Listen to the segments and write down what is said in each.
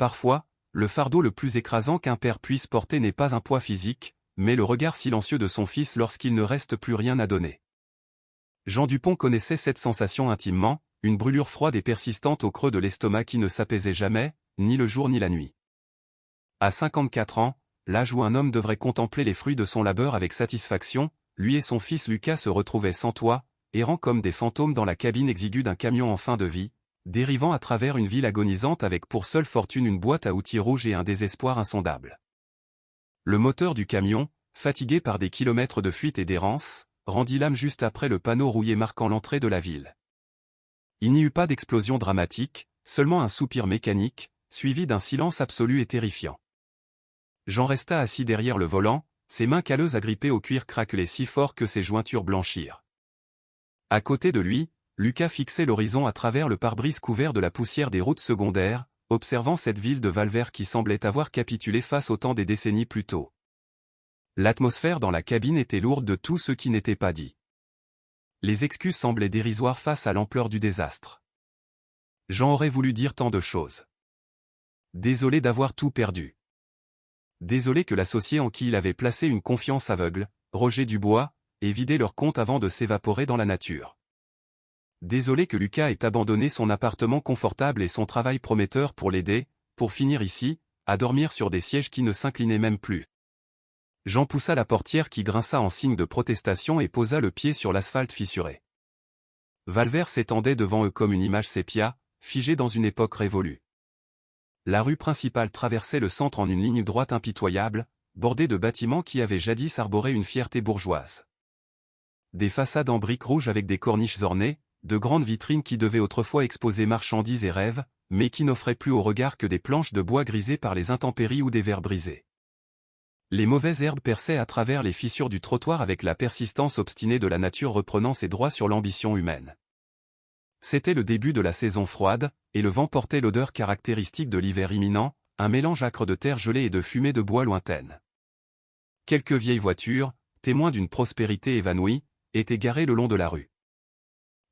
Parfois, le fardeau le plus écrasant qu'un père puisse porter n'est pas un poids physique, mais le regard silencieux de son fils lorsqu'il ne reste plus rien à donner. Jean Dupont connaissait cette sensation intimement, une brûlure froide et persistante au creux de l'estomac qui ne s'apaisait jamais, ni le jour ni la nuit. À 54 ans, l'âge où un homme devrait contempler les fruits de son labeur avec satisfaction, lui et son fils Lucas se retrouvaient sans toit, errant comme des fantômes dans la cabine exiguë d'un camion en fin de vie, dérivant à travers une ville agonisante avec pour seule fortune une boîte à outils rouge et un désespoir insondable. Le moteur du camion, fatigué par des kilomètres de fuite et d'errance, rendit l'âme juste après le panneau rouillé marquant l'entrée de la ville. Il n'y eut pas d'explosion dramatique, seulement un soupir mécanique, suivi d'un silence absolu et terrifiant. Jean resta assis derrière le volant, ses mains calleuses agrippées au cuir craquelaient si fort que ses jointures blanchirent. À côté de lui, Lucas fixait l'horizon à travers le pare-brise couvert de la poussière des routes secondaires, observant cette ville de Valvert qui semblait avoir capitulé face au temps des décennies plus tôt. L'atmosphère dans la cabine était lourde de tout ce qui n'était pas dit. Les excuses semblaient dérisoires face à l'ampleur du désastre. Jean aurait voulu dire tant de choses. Désolé d'avoir tout perdu. Désolé que l'associé en qui il avait placé une confiance aveugle, Roger Dubois, ait vidé leur compte avant de s'évaporer dans la nature. Désolé que Lucas ait abandonné son appartement confortable et son travail prometteur pour l'aider, pour finir ici, à dormir sur des sièges qui ne s'inclinaient même plus. Jean poussa la portière qui grinça en signe de protestation et posa le pied sur l'asphalte fissuré. Valvert s'étendait devant eux comme une image sépia, figée dans une époque révolue. La rue principale traversait le centre en une ligne droite impitoyable, bordée de bâtiments qui avaient jadis arboré une fierté bourgeoise. Des façades en briques rouges avec des corniches ornées, de grandes vitrines qui devaient autrefois exposer marchandises et rêves, mais qui n'offraient plus au regard que des planches de bois grisées par les intempéries ou des verres brisés. Les mauvaises herbes perçaient à travers les fissures du trottoir avec la persistance obstinée de la nature reprenant ses droits sur l'ambition humaine. C'était le début de la saison froide, et le vent portait l'odeur caractéristique de l'hiver imminent, un mélange âcre de terre gelée et de fumée de bois lointaine. Quelques vieilles voitures, témoins d'une prospérité évanouie, étaient garées le long de la rue.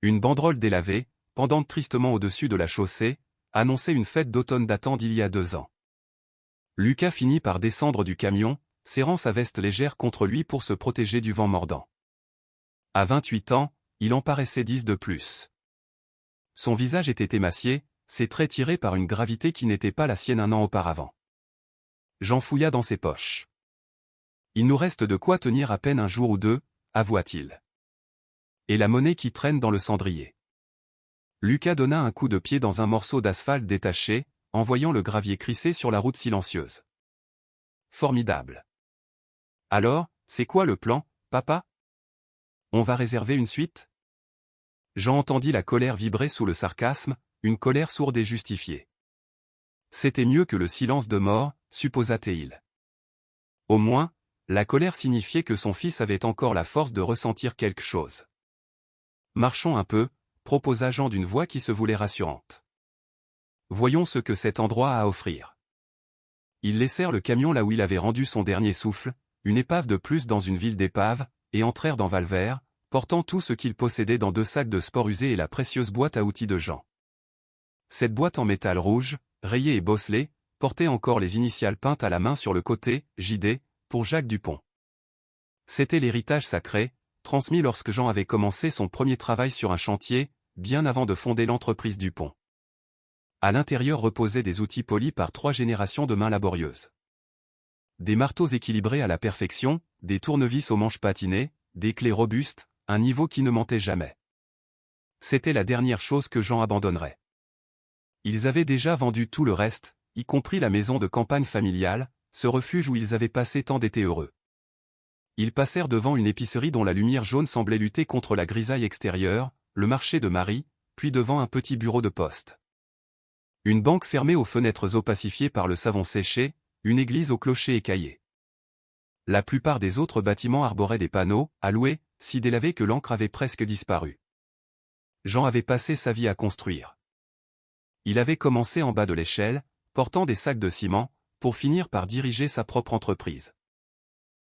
Une banderole délavée, pendant tristement au-dessus de la chaussée, annonçait une fête d'automne datant d'il y a 2 ans. Lucas finit par descendre du camion, serrant sa veste légère contre lui pour se protéger du vent mordant. À 28 ans, il en paraissait 10 de plus. Son visage était émacié, ses traits tirés par une gravité qui n'était pas la sienne un an auparavant. Jean fouilla dans ses poches. Il nous reste de quoi tenir à peine un jour ou 2, avoua-t-il. Et la monnaie qui traîne dans le cendrier. Lucas donna un coup de pied dans un morceau d'asphalte détaché, envoyant le gravier crisser sur la route silencieuse. Formidable. Alors, c'est quoi le plan, papa? On va réserver une suite? Jean entendit la colère vibrer sous le sarcasme, une colère sourde et justifiée. C'était mieux que le silence de mort, supposa-t-il. Au moins, la colère signifiait que son fils avait encore la force de ressentir quelque chose. Marchons un peu, proposa Jean d'une voix qui se voulait rassurante. Voyons ce que cet endroit a à offrir. Ils laissèrent le camion là où il avait rendu son dernier souffle, une épave de plus dans une ville d'épaves, et entrèrent dans Valvert, portant tout ce qu'ils possédaient dans 2 sacs de sport usés et la précieuse boîte à outils de Jean. Cette boîte en métal rouge, rayée et bosselée, portait encore les initiales peintes à la main sur le côté, JD, pour Jacques Dupont. C'était l'héritage sacré, transmis lorsque Jean avait commencé son premier travail sur un chantier, bien avant de fonder l'entreprise Dupont. À l'intérieur reposaient des outils polis par 3 générations de mains laborieuses. Des marteaux équilibrés à la perfection, des tournevis aux manches patinées, des clés robustes, un niveau qui ne mentait jamais. C'était la dernière chose que Jean abandonnerait. Ils avaient déjà vendu tout le reste, y compris la maison de campagne familiale, ce refuge où ils avaient passé tant d'étés heureux. Ils passèrent devant une épicerie dont la lumière jaune semblait lutter contre la grisaille extérieure, le marché de Marie, puis devant un petit bureau de poste. Une banque fermée aux fenêtres opacifiées par le savon séché, une église au clocher écaillé. La plupart des autres bâtiments arboraient des panneaux, à louer, si délavés que l'encre avait presque disparu. Jean avait passé sa vie à construire. Il avait commencé en bas de l'échelle, portant des sacs de ciment, pour finir par diriger sa propre entreprise.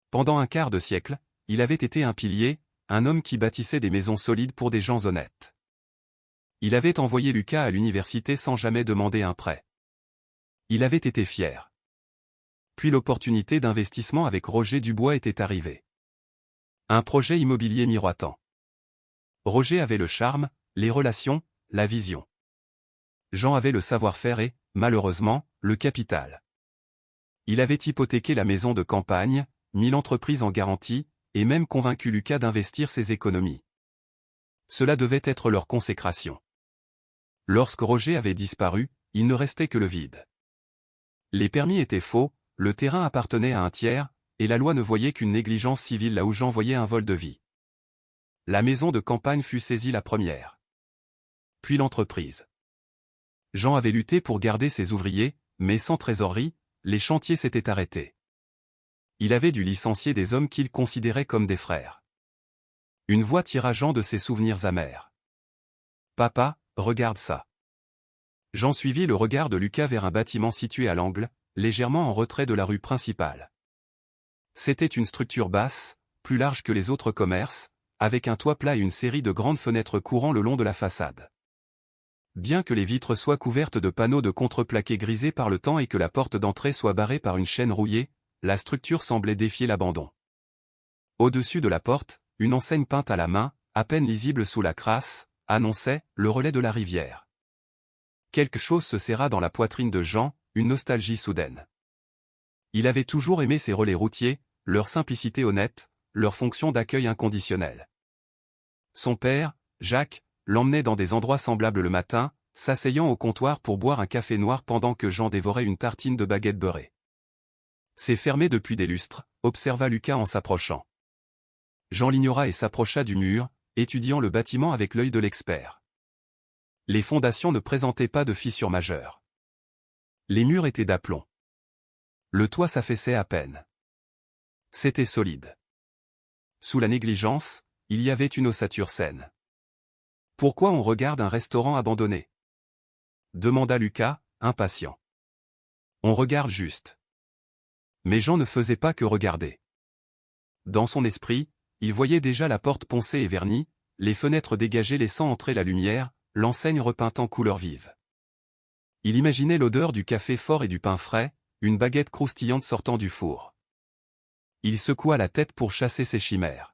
Pendant un quart de siècle, il avait été un pilier, un homme qui bâtissait des maisons solides pour des gens honnêtes. Il avait envoyé Lucas à l'université sans jamais demander un prêt. Il avait été fier. Puis l'opportunité d'investissement avec Roger Dubois était arrivée. Un projet immobilier miroitant. Roger avait le charme, les relations, la vision. Jean avait le savoir-faire et, malheureusement, le capital. Il avait hypothéqué la maison de campagne, mis l'entreprise en garantie, et même convaincu Lucas d'investir ses économies. Cela devait être leur consécration. Lorsque Roger avait disparu, il ne restait que le vide. Les permis étaient faux, le terrain appartenait à un tiers, et la loi ne voyait qu'une négligence civile là où Jean voyait un vol de vie. La maison de campagne fut saisie la première. Puis l'entreprise. Jean avait lutté pour garder ses ouvriers, mais sans trésorerie, les chantiers s'étaient arrêtés. Il avait dû licencier des hommes qu'il considérait comme des frères. Une voix tira Jean de ses souvenirs amers. « Papa, regarde ça. » Jean suivit le regard de Lucas vers un bâtiment situé à l'angle, légèrement en retrait de la rue principale. C'était une structure basse, plus large que les autres commerces, avec un toit plat et une série de grandes fenêtres courant le long de la façade. Bien que les vitres soient couvertes de panneaux de contreplaqué grisés par le temps et que la porte d'entrée soit barrée par une chaîne rouillée, la structure semblait défier l'abandon. Au-dessus de la porte, une enseigne peinte à la main, à peine lisible sous la crasse, annonçait « Le relais de la rivière ». Quelque chose se serra dans la poitrine de Jean, une nostalgie soudaine. Il avait toujours aimé ces relais routiers, leur simplicité honnête, leur fonction d'accueil inconditionnel. Son père, Jacques, l'emmenait dans des endroits semblables le matin, s'asseyant au comptoir pour boire un café noir pendant que Jean dévorait une tartine de baguette beurrée. « C'est fermé depuis des lustres », observa Lucas en s'approchant. Jean l'ignora et s'approcha du mur, étudiant le bâtiment avec l'œil de l'expert. Les fondations ne présentaient pas de fissures majeures. Les murs étaient d'aplomb. Le toit s'affaissait à peine. C'était solide. Sous la négligence, il y avait une ossature saine. « Pourquoi on regarde un restaurant abandonné ?» demanda Lucas, impatient. « On regarde juste. » Mais Jean ne faisait pas que regarder. Dans son esprit, il voyait déjà la porte poncée et vernie, les fenêtres dégagées laissant entrer la lumière, l'enseigne repeinte en couleurs vives. Il imaginait l'odeur du café fort et du pain frais, une baguette croustillante sortant du four. Il secoua la tête pour chasser ses chimères.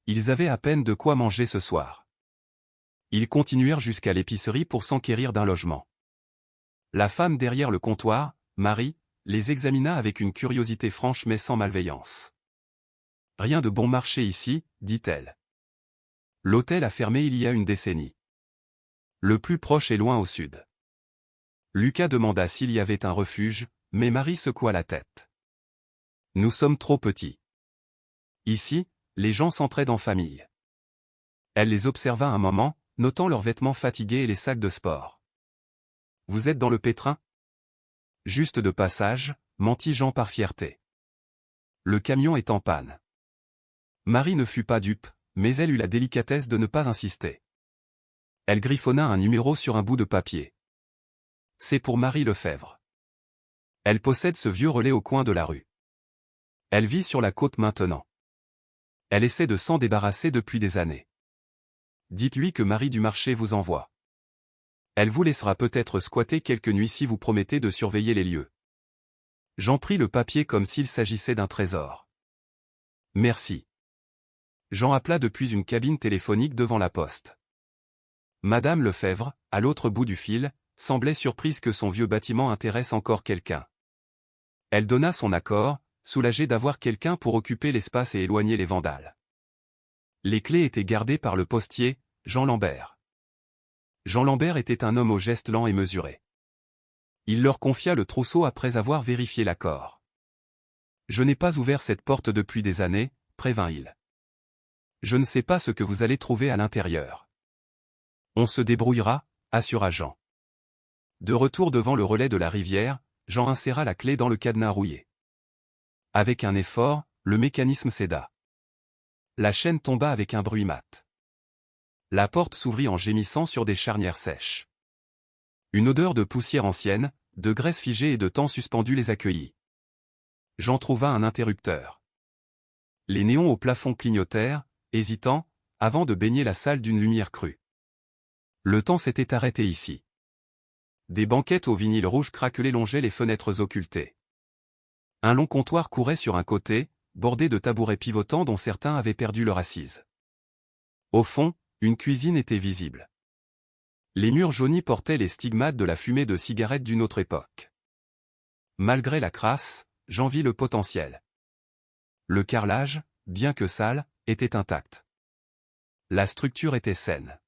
Ils avaient à peine de quoi manger ce soir. Ils continuèrent jusqu'à l'épicerie pour s'enquérir d'un logement. La femme derrière le comptoir, Marie, les examina avec une curiosité franche mais sans malveillance. « Rien de bon marché ici, dit-elle. L'hôtel a fermé il y a une décennie. Le plus proche est loin au sud. » Lucas demanda s'il y avait un refuge, mais Marie secoua la tête. « Nous sommes trop petits. Ici, les gens s'entraident en famille. » Elle les observa un moment, notant leurs vêtements fatigués et les sacs de sport. « Vous êtes dans le pétrin ? » Juste de passage, mentit Jean par fierté. Le camion est en panne. Marie ne fut pas dupe, mais elle eut la délicatesse de ne pas insister. Elle griffonna un numéro sur un bout de papier. C'est pour Marie Lefebvre. Elle possède ce vieux relais au coin de la rue. Elle vit sur la côte maintenant. Elle essaie de s'en débarrasser depuis des années. Dites-lui que Marie du marché vous envoie. Elle vous laissera peut-être squatter quelques nuits si vous promettez de surveiller les lieux. Jean prit le papier comme s'il s'agissait d'un trésor. Merci. Jean appela depuis une cabine téléphonique devant la poste. Madame Lefebvre, à l'autre bout du fil, semblait surprise que son vieux bâtiment intéresse encore quelqu'un. Elle donna son accord, soulagée d'avoir quelqu'un pour occuper l'espace et éloigner les vandales. Les clés étaient gardées par le postier, Jean Lambert. Jean Lambert était un homme au geste lent et mesuré. Il leur confia le trousseau après avoir vérifié l'accord. « Je n'ai pas ouvert cette porte depuis des années, prévint-il. Je ne sais pas ce que vous allez trouver à l'intérieur. On se débrouillera, assura Jean. De retour devant le relais de la rivière, Jean inséra la clé dans le cadenas rouillé. Avec un effort, le mécanisme céda. La chaîne tomba avec un bruit mat. La porte s'ouvrit en gémissant sur des charnières sèches. Une odeur de poussière ancienne, de graisse figée et de temps suspendu les accueillit. Jean trouva un interrupteur. Les néons au plafond clignotèrent, hésitants, avant de baigner la salle d'une lumière crue. Le temps s'était arrêté ici. Des banquettes au vinyle rouge craquelé longeaient les fenêtres occultées. Un long comptoir courait sur un côté, bordé de tabourets pivotants dont certains avaient perdu leur assise. Au fond, une cuisine était visible. Les murs jaunis portaient les stigmates de la fumée de cigarettes d'une autre époque. Malgré la crasse, j'en vis le potentiel. Le carrelage, bien que sale, était intact. La structure était saine.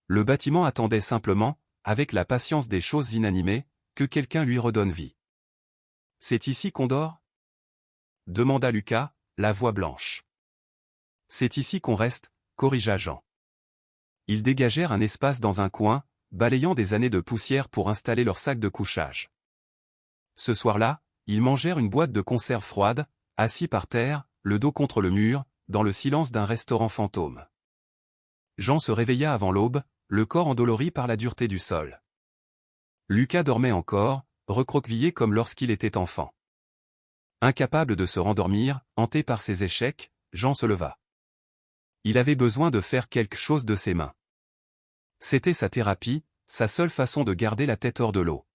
Le bâtiment attendait simplement, avec la patience des choses inanimées, que quelqu'un lui redonne vie. « C'est ici qu'on dort » demanda Lucas, la voix blanche. « C'est ici qu'on reste » corrigea Jean. Ils dégagèrent un espace dans un coin, balayant des années de poussière pour installer leur sac de couchage. Ce soir-là, ils mangèrent une boîte de conserve froide, assis par terre, le dos contre le mur, dans le silence d'un restaurant fantôme. Jean se réveilla avant l'aube, le corps endolori par la dureté du sol. Lucas dormait encore, recroquevillé comme lorsqu'il était enfant. Incapable de se rendormir, hanté par ses échecs, Jean se leva. Il avait besoin de faire quelque chose de ses mains. C'était sa thérapie, sa seule façon de garder la tête hors de l'eau.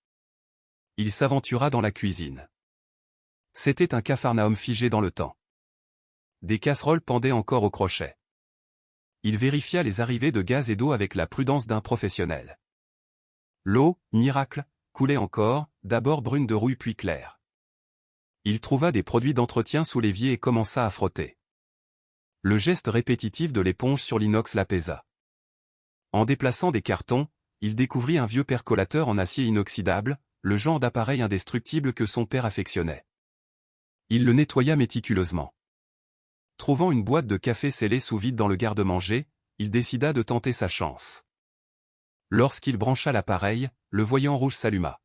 Il s'aventura dans la cuisine. C'était un capharnaüm figé dans le temps. Des casseroles pendaient encore au crochet. Il vérifia les arrivées de gaz et d'eau avec la prudence d'un professionnel. L'eau, miracle, coulait encore, d'abord brune de rouille puis claire. Il trouva des produits d'entretien sous l'évier et commença à frotter. Le geste répétitif de l'éponge sur l'inox l'apaisa. En déplaçant des cartons, il découvrit un vieux percolateur en acier inoxydable, le genre d'appareil indestructible que son père affectionnait. Il le nettoya méticuleusement. Trouvant une boîte de café scellée sous vide dans le garde-manger, il décida de tenter sa chance. Lorsqu'il brancha l'appareil, le voyant rouge s'alluma.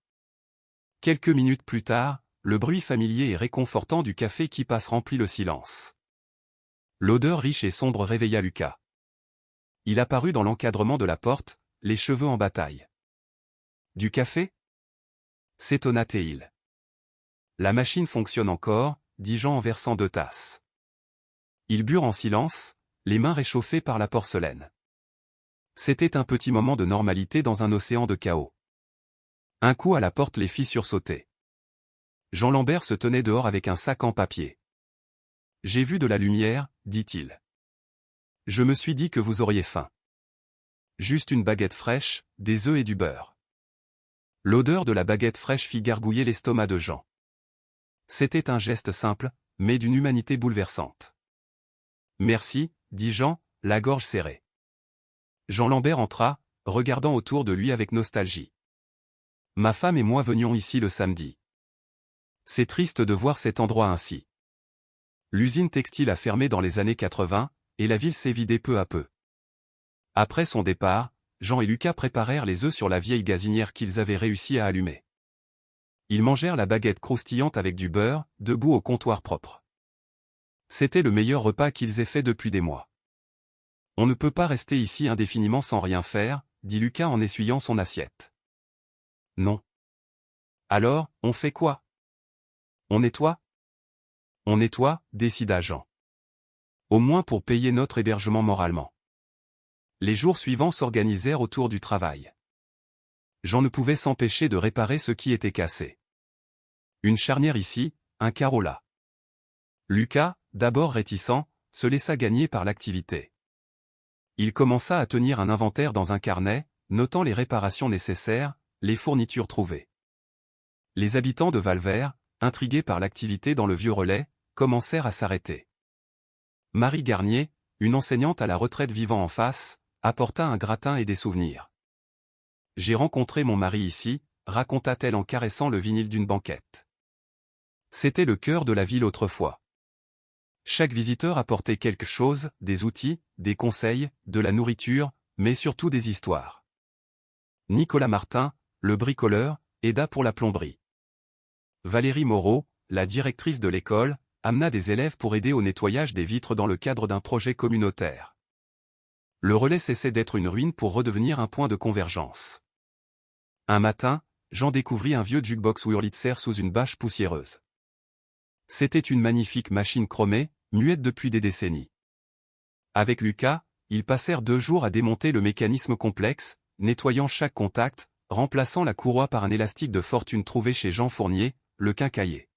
Quelques minutes plus tard, le bruit familier et réconfortant du café qui passe remplit le silence. L'odeur riche et sombre réveilla Lucas. Il apparut dans l'encadrement de la porte, les cheveux en bataille. « Du café » s'étonna Théil. « La machine fonctionne encore » dit Jean en versant 2 tasses. Ils burent en silence, les mains réchauffées par la porcelaine. C'était un petit moment de normalité dans un océan de chaos. Un coup à la porte les fit sursauter. Jean Lambert se tenait dehors avec un sac en papier. « J'ai vu de la lumière » dit-il. « Je me suis dit que vous auriez faim. Juste une baguette fraîche, des œufs et du beurre. » L'odeur de la baguette fraîche fit gargouiller l'estomac de Jean. C'était un geste simple, mais d'une humanité bouleversante. « Merci » dit Jean, la gorge serrée. Jean Lambert entra, regardant autour de lui avec nostalgie. « Ma femme et moi venions ici le samedi. C'est triste de voir cet endroit ainsi. L'usine textile a fermé dans les années 80, et la ville s'est vidée peu à peu. » Après son départ, Jean et Lucas préparèrent les œufs sur la vieille gazinière qu'ils avaient réussi à allumer. Ils mangèrent la baguette croustillante avec du beurre, debout au comptoir propre. C'était le meilleur repas qu'ils aient fait depuis des mois. « On ne peut pas rester ici indéfiniment sans rien faire, » dit Lucas en essuyant son assiette. « Non. »« Alors, on fait quoi ? » ?»« On nettoie ?»« On nettoie, » décida Jean. « Au moins pour payer notre hébergement moralement. » Les jours suivants s'organisèrent autour du travail. Jean ne pouvait s'empêcher de réparer ce qui était cassé. Une charnière ici, un carreau là. Lucas, d'abord réticent, se laissa gagner par l'activité. Il commença à tenir un inventaire dans un carnet, notant les réparations nécessaires, les fournitures trouvées. Les habitants de Valvert, intrigués par l'activité dans le vieux relais, commencèrent à s'arrêter. Marie Garnier, une enseignante à la retraite vivant en face, apporta un gratin et des souvenirs. « J'ai rencontré mon mari ici » raconta-t-elle en caressant le vinyle d'une banquette. C'était le cœur de la ville autrefois. Chaque visiteur apportait quelque chose, des outils, des conseils, de la nourriture, mais surtout des histoires. Nicolas Martin, le bricoleur, aida pour la plomberie. Valérie Moreau, la directrice de l'école, amena des élèves pour aider au nettoyage des vitres dans le cadre d'un projet communautaire. Le relais cessait d'être une ruine pour redevenir un point de convergence. Un matin, Jean découvrit un vieux jukebox Wurlitzer sous une bâche poussiéreuse. C'était une magnifique machine chromée, muette depuis des décennies. Avec Lucas, ils passèrent 2 jours à démonter le mécanisme complexe, nettoyant chaque contact, remplaçant la courroie par un élastique de fortune trouvé chez Jean Fournier, le quincaillier.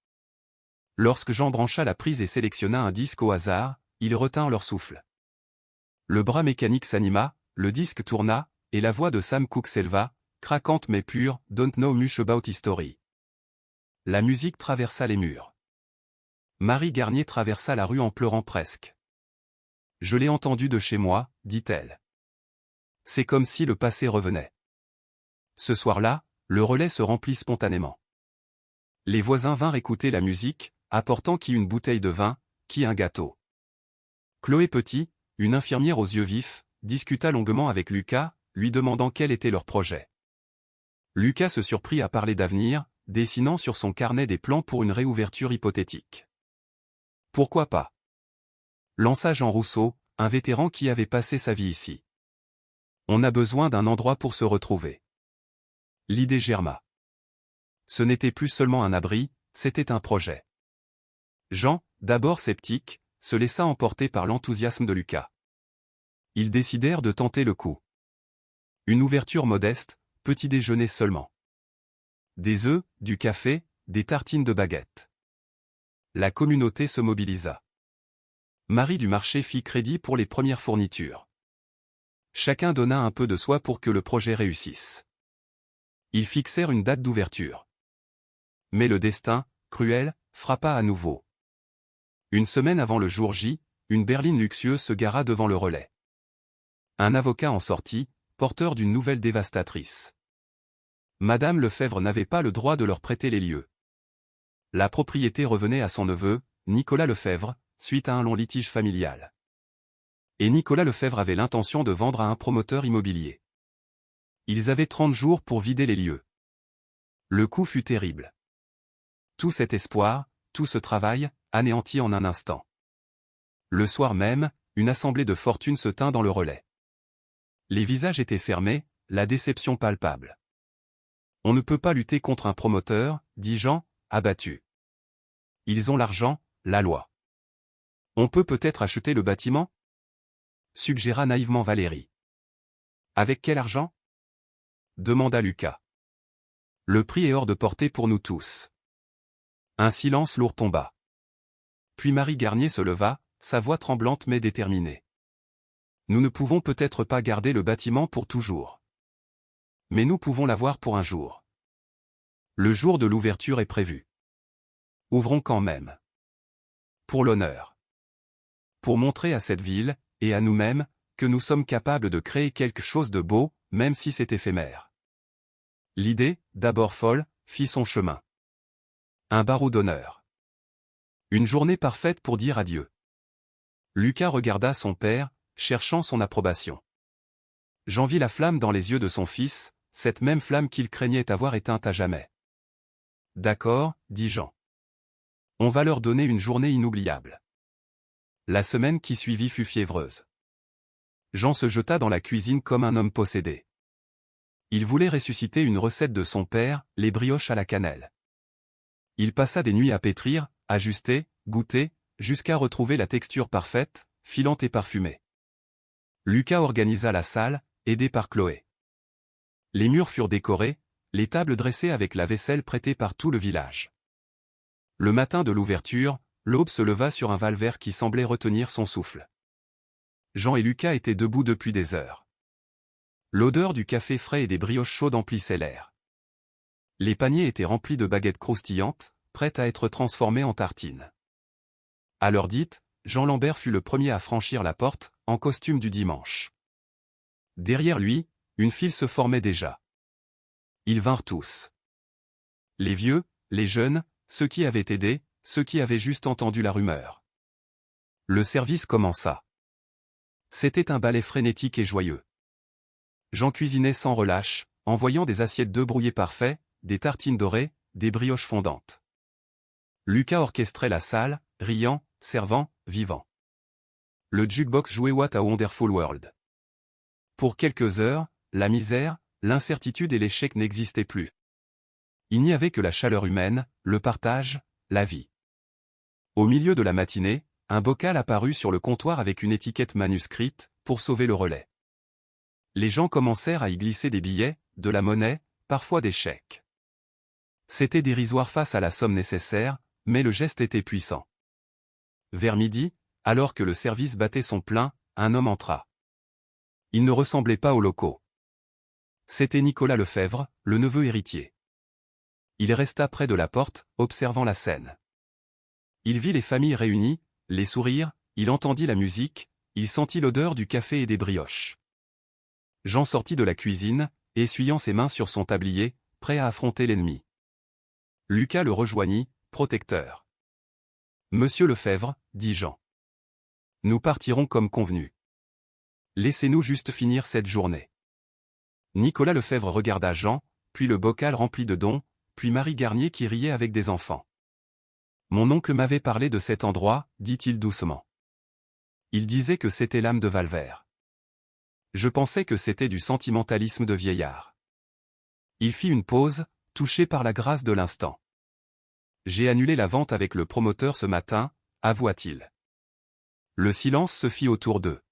Lorsque Jean brancha la prise et sélectionna un disque au hasard, ils retinrent leur souffle. Le bras mécanique s'anima, le disque tourna, et la voix de Sam Cooke s'éleva, craquante mais pure, « Don't know much about history ». La musique traversa les murs. Marie Garnier traversa la rue en pleurant presque. « Je l'ai entendu de chez moi », dit-elle. C'est comme si le passé revenait. Ce soir-là, le relais se remplit spontanément. Les voisins vinrent écouter la musique, apportant qui une bouteille de vin, qui un gâteau. Chloé Petit, une infirmière aux yeux vifs, discuta longuement avec Lucas, lui demandant quel était leur projet. Lucas se surprit à parler d'avenir, dessinant sur son carnet des plans pour une réouverture hypothétique. Pourquoi pas? Lança Jean Rousseau, un vétéran qui avait passé sa vie ici. On a besoin d'un endroit pour se retrouver. L'idée germa. Ce n'était plus seulement un abri, c'était un projet. Jean, d'abord sceptique, se laissa emporter par l'enthousiasme de Lucas. Ils décidèrent de tenter le coup. Une ouverture modeste, petit déjeuner seulement. Des œufs, du café, des tartines de baguette. La communauté se mobilisa. Marie du marché fit crédit pour les premières fournitures. Chacun donna un peu de soi pour que le projet réussisse. Ils fixèrent une date d'ouverture. Mais le destin, cruel, frappa à nouveau. Une semaine avant le jour J, une berline luxueuse se gara devant le relais. Un avocat en sortit, porteur d'une nouvelle dévastatrice. Madame Lefebvre n'avait pas le droit de leur prêter les lieux. La propriété revenait à son neveu, Nicolas Lefebvre, suite à un long litige familial. Et Nicolas Lefebvre avait l'intention de vendre à un promoteur immobilier. Ils avaient 30 jours pour vider les lieux. Le coup fut terrible. Tout cet espoir, tout ce travail, anéanti en un instant. Le soir même, une assemblée de fortune se tint dans le relais. Les visages étaient fermés, la déception palpable. On ne peut pas lutter contre un promoteur, dit Jean, abattu. Ils ont l'argent, la loi. On peut peut-être acheter le bâtiment? Suggéra naïvement Valérie. Avec quel argent? Demanda Lucas. Le prix est hors de portée pour nous tous. Un silence lourd tomba. Puis Marie Garnier se leva, sa voix tremblante mais déterminée. Nous ne pouvons peut-être pas garder le bâtiment pour toujours. Mais nous pouvons l'avoir pour un jour. Le jour de l'ouverture est prévu. Ouvrons quand même. Pour l'honneur. Pour montrer à cette ville, et à nous-mêmes, que nous sommes capables de créer quelque chose de beau, même si c'est éphémère. L'idée, d'abord folle, fit son chemin. Un barreau d'honneur. Une journée parfaite pour dire adieu. Lucas regarda son père, cherchant son approbation. Jean vit la flamme dans les yeux de son fils, cette même flamme qu'il craignait avoir éteinte à jamais. D'accord, dit Jean. On va leur donner une journée inoubliable. La semaine qui suivit fut fiévreuse. Jean se jeta dans la cuisine comme un homme possédé. Il voulait ressusciter une recette de son père, les brioches à la cannelle. Il passa des nuits à pétrir, ajuster, goûter, jusqu'à retrouver la texture parfaite, filante et parfumée. Lucas organisa la salle, aidé par Chloé. Les murs furent décorés, les tables dressées avec la vaisselle prêtée par tout le village. Le matin de l'ouverture, l'aube se leva sur un Valvert qui semblait retenir son souffle. Jean et Lucas étaient debout depuis des heures. L'odeur du café frais et des brioches chaudes emplissait l'air. Les paniers étaient remplis de baguettes croustillantes, prêtes à être transformées en tartines. À l'heure dite, Jean Lambert fut le premier à franchir la porte, en costume du dimanche. Derrière lui, une file se formait déjà. Ils vinrent tous. Les vieux, les jeunes, ceux qui avaient aidé, ceux qui avaient juste entendu la rumeur. Le service commença. C'était un ballet frénétique et joyeux. Jean cuisinait sans relâche, envoyant des assiettes d'œufs brouillés parfaits, des tartines dorées, des brioches fondantes. Lucas orchestrait la salle, riant, servant, vivant. Le jukebox jouait What a Wonderful World. Pour quelques heures, la misère, l'incertitude et l'échec n'existaient plus. Il n'y avait que la chaleur humaine, le partage, la vie. Au milieu de la matinée, un bocal apparut sur le comptoir avec une étiquette manuscrite, pour sauver le relais. Les gens commencèrent à y glisser des billets, de la monnaie, parfois des chèques. C'était dérisoire face à la somme nécessaire, mais le geste était puissant. Vers midi, alors que le service battait son plein, un homme entra. Il ne ressemblait pas aux locaux. C'était Nicolas Lefebvre, le neveu héritier. Il resta près de la porte, observant la scène. Il vit les familles réunies, les sourires, il entendit la musique, il sentit l'odeur du café et des brioches. Jean sortit de la cuisine, essuyant ses mains sur son tablier, prêt à affronter l'ennemi. Lucas le rejoignit, protecteur. « Monsieur Lefebvre, dit Jean. Nous partirons comme convenu. Laissez-nous juste finir cette journée. » Nicolas Lefebvre regarda Jean, puis le bocal rempli de dons, puis Marie Garnier qui riait avec des enfants. « Mon oncle m'avait parlé de cet endroit, dit-il doucement. Il disait que c'était l'âme de Valvert. Je pensais que c'était du sentimentalisme de vieillard. » Il fit une pause, touché par la grâce de l'instant. « J'ai annulé la vente avec le promoteur ce matin, avoua-t-il. » Le silence se fit autour d'eux.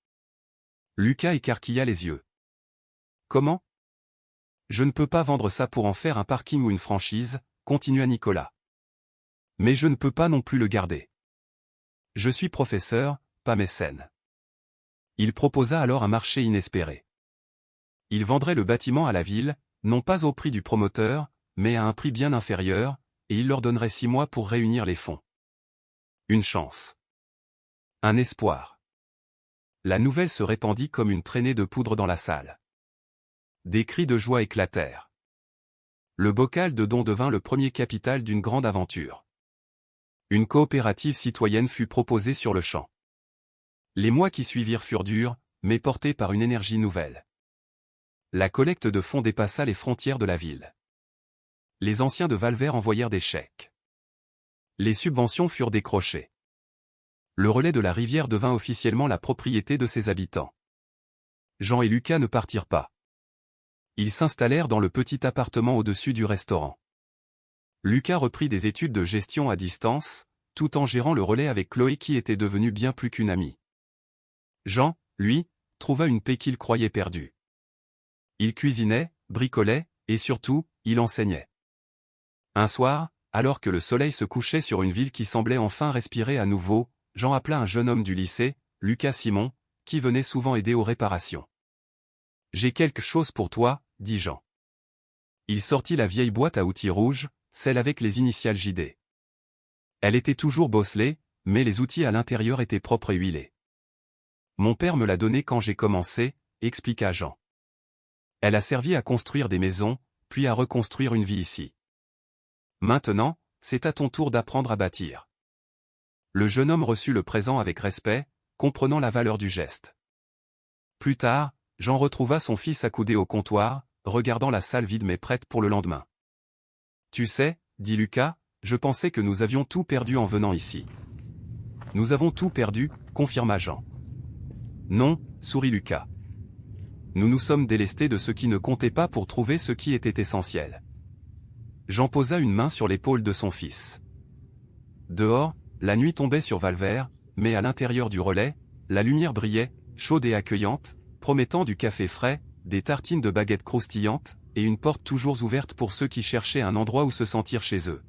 Lucas écarquilla les yeux. « Comment ? Je ne peux pas vendre ça pour en faire un parking ou une franchise, continua Nicolas. Mais je ne peux pas non plus le garder. Je suis professeur, pas mécène. » Il proposa alors un marché inespéré. Il vendrait le bâtiment à la ville, non pas au prix du promoteur, mais à un prix bien inférieur, et il leur donnerait 6 mois pour réunir les fonds. Une chance. Un espoir. La nouvelle se répandit comme une traînée de poudre dans la salle. Des cris de joie éclatèrent. Le bocal de dons devint le premier capital d'une grande aventure. Une coopérative citoyenne fut proposée sur le champ. Les mois qui suivirent furent durs, mais portés par une énergie nouvelle. La collecte de fonds dépassa les frontières de la ville. Les anciens de Valvert envoyèrent des chèques. Les subventions furent décrochées. Le relais de la rivière devint officiellement la propriété de ses habitants. Jean et Lucas ne partirent pas. Ils s'installèrent dans le petit appartement au-dessus du restaurant. Lucas reprit des études de gestion à distance, tout en gérant le relais avec Chloé qui était devenue bien plus qu'une amie. Jean, lui, trouva une paix qu'il croyait perdue. Il cuisinait, bricolait, et surtout, il enseignait. Un soir, alors que le soleil se couchait sur une ville qui semblait enfin respirer à nouveau, Jean appela un jeune homme du lycée, Lucas Simon, qui venait souvent aider aux réparations. « J'ai quelque chose pour toi, dit Jean. » Il sortit la vieille boîte à outils rouge, celle avec les initiales JD. Elle était toujours bosselée, mais les outils à l'intérieur étaient propres et huilés. « Mon père me l'a donnée quand j'ai commencé, » expliqua Jean. « Elle a servi à construire des maisons, puis à reconstruire une vie ici. Maintenant, c'est à ton tour d'apprendre à bâtir. » Le jeune homme reçut le présent avec respect, comprenant la valeur du geste. Plus tard, Jean retrouva son fils accoudé au comptoir, regardant la salle vide mais prête pour le lendemain. « Tu sais, dit Lucas, je pensais que nous avions tout perdu en venant ici. »« Nous avons tout perdu, confirma Jean. »« Non, sourit Lucas. Nous nous sommes délestés de ce qui ne comptait pas pour trouver ce qui était essentiel. » Jean posa une main sur l'épaule de son fils. Dehors, la nuit tombait sur Valvert, mais à l'intérieur du relais, la lumière brillait, chaude et accueillante, promettant du café frais, des tartines de baguettes croustillantes, et une porte toujours ouverte pour ceux qui cherchaient un endroit où se sentir chez eux.